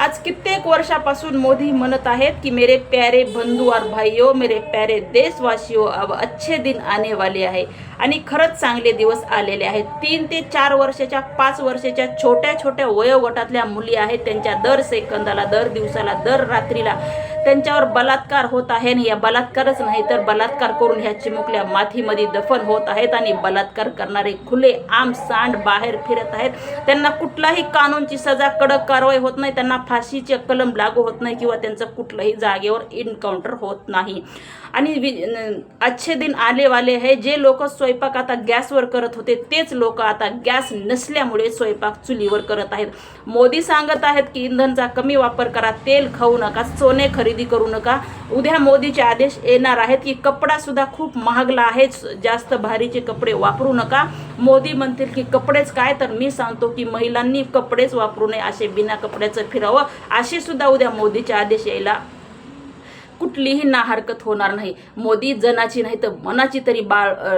आज कित्येक वर्षापासून मोदी म्हणत आहेत की मेरे प्यारे बंधू और भाइयों, मेरे प्यारे देशवासियों, अब अच्छे दिन आने वाले आहे। आणि खरंच चांगले दिवस आलेले आहेत। 3 ते 4 वर्षाच्या 5 वर्षाच्या छोट्या छोट्या वयोगटातल्या मुली आहेत, त्यांच्या दर सेकंदाला, दर दिवसाला, दर रात्रीला त्यांच्यावर बलात्कार होत आहे। आणि या बलात्कारच नाही तर बलात्कार करून ह्या चिमुकल्या मातीमध्ये दफन होत आहेत आणि बलात्कार करणारे खुले आम सांड बाहेर फिरत आहेत। त्यांना कुठलाही कानूनची सजा, कडक कारवाई होत नाही, त्यांना फाशीचे कलम लागू होत नाही किंवा त्यांचं कुठलंही जागेवर एन्काउंटर होत नाही। आणि अच्छे दिन आले वाले आहे। जे लोक स्वयंपाक आता गॅसवर करत होते तेच लोक आता गॅस नसल्यामुळे स्वयंपाक चुलीवर करत आहेत। मोदी सांगत आहेत की इंधनचा कमी वापर करा, तेल खाऊ नका, सोने खरेदी करू नका। उद्या मोदीचे आदेश येणार आहेत की कपडा सुद्धा खूप महागला आहे, जास्त भारीचे कपडे वापरू नका। मोदी म्हणतील की कपडेच काय, तर मी सांगतो की महिलांनी कपडेच वापरू नये, असे बिना कपड्याचं फिरावं, असे सुद्धा उद्या मोदीचे आदेश यायला कुठलीही ना हरकत होणार नाही। मोदी जनाची नाही तर मनाची तरी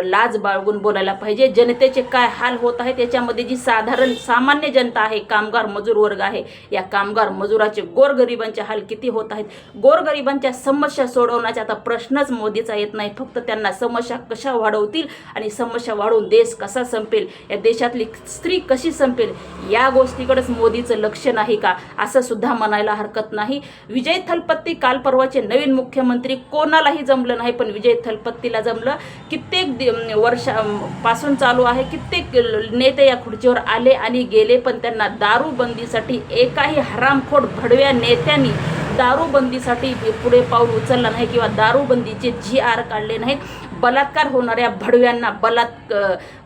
लाज बाळगून बोलायला पाहिजे। जनतेचे काय हाल होत आहे त्याच्यामध्ये जी साधारण सामान्य जनता आहे, कामगार मजूर वर्ग आहे, या कामगार मजुराचे, गोरगरिबांचे हाल किती होत आहेत। गोरगरिबांच्या समस्या सोडवण्याचा आता प्रश्नच मोदीचा येत नाही, फक्त त्यांना समस्या कशा वाढवतील आणि समस्या वाढवून देश कसा संपेल, या देशातली स्त्री कशी संपेल, या गोष्टीकडेच मोदीचं लक्ष नाही का, असं सुद्धा म्हणायला हरकत नाही। विजय थलपत्ती काल परवाचे नवीन मुख्यमंत्री कोणालाही जमलं नाही, पण विजय थलपत्तीला जमलं। कित्येक वर्षापासून चालू आहे, कित्येक नेते या खुर्चीवर आले आणि गेले, पण त्यांना दारूबंदीसाठी एकाही हरामखोर भडव्या नेत्यांनी दारूबंदीसाठी पुढे पाऊल उचललं नाही किंवा दारूबंदीचे GR काढले नाहीत। बलात्कार होणाऱ्या भडव्यांना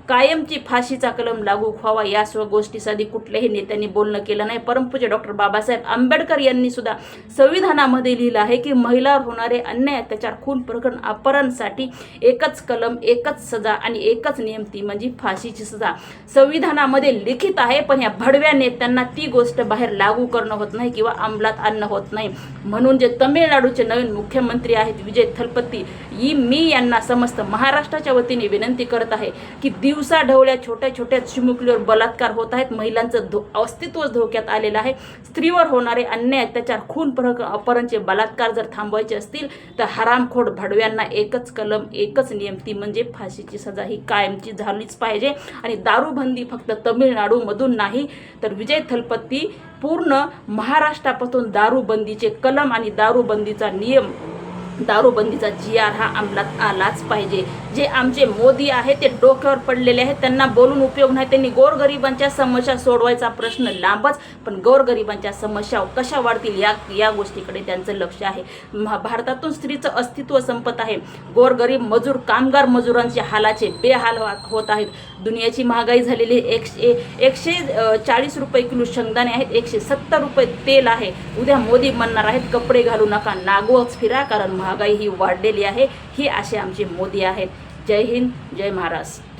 कायमची फाशीचा कलम लागू व्हावा, या सर्व गोष्टीसाठी कुठल्याही नेत्यांनी बोलणं केलं नाही। परमपूज्य डॉक्टर बाबासाहेब आंबेडकर यांनी सुद्धा संविधानामध्ये लिहिलं आहे की महिलावर होणारे अन्याय, अत्याचार, खून प्रकरण, अपहरणसाठी एकच कलम, एकच सजा आणि एकच नियम, ती म्हणजे फाशीची सजा संविधानामध्ये लिखित आहे। पण या भडव्या नेत्यांना ती गोष्ट बाहेर लागू करणं होत नाही किंवा अंमलात आणणं होत नाही। म्हणून जे तामिळनाडूचे नवीन मुख्यमंत्री आहेत विजय थलपत्ती, मी यांना समस्त महाराष्ट्राच्या वतीने विनंती करत आहे की दिवसा ढवळ्या छोट्या छोट्या चिमुकलीवर बलात्कार होत आहेत, महिलांचं अस्तित्व धोक्यात आलेलं आहे। स्त्रीवर होणारे अन्याय, अत्याचार, खून अपहरणचे बलात्कार जर थांबवायचे असतील तर हरामखोर भडव्यांना एकच कलम, एकच नियम, ती म्हणजे फाशीची सजा ही कायमची झालीच पाहिजे। आणि दारूबंदी फक्त तामिळनाडूमधून नाही तर विजय थलपत्ती पूर्ण महाराष्ट्रापासून दारूबंदीचे कलम आणि दारूबंदीचा नियम, दारूबंदीचा GR हा अंमलात आलाच पाहिजे। जे आमचे मोदी आहेत ते डोक्यावर पडलेले आहेत, त्यांना बोलून उपयोग नाही। त्यांनी गोरगरिबांच्या समस्या सोडवायचा प्रश्न लांबच, पण गोरगरिबांच्या समस्या कशा वाढतील या गोष्टीकडे त्यांचं लक्ष आहे। भारतातून स्त्रीचं अस्तित्व संपत आहे। गोरगरीब मजूर, कामगार मजुरांचे हालाचे बेहाल होत आहेत। दुनियाची महागाई झालेली 140 रुपये किलो शेंगदाणे आहेत, 170 रुपये तेल आहे। उद्या मोदी म्हणणार आहेत कपडे घालू नका, नागोच फिरा, कारण महागाई ही वाढलेली आहे। ही असे आमचे मोदी आहेत। जय हिंद, जय महाराष्ट्र।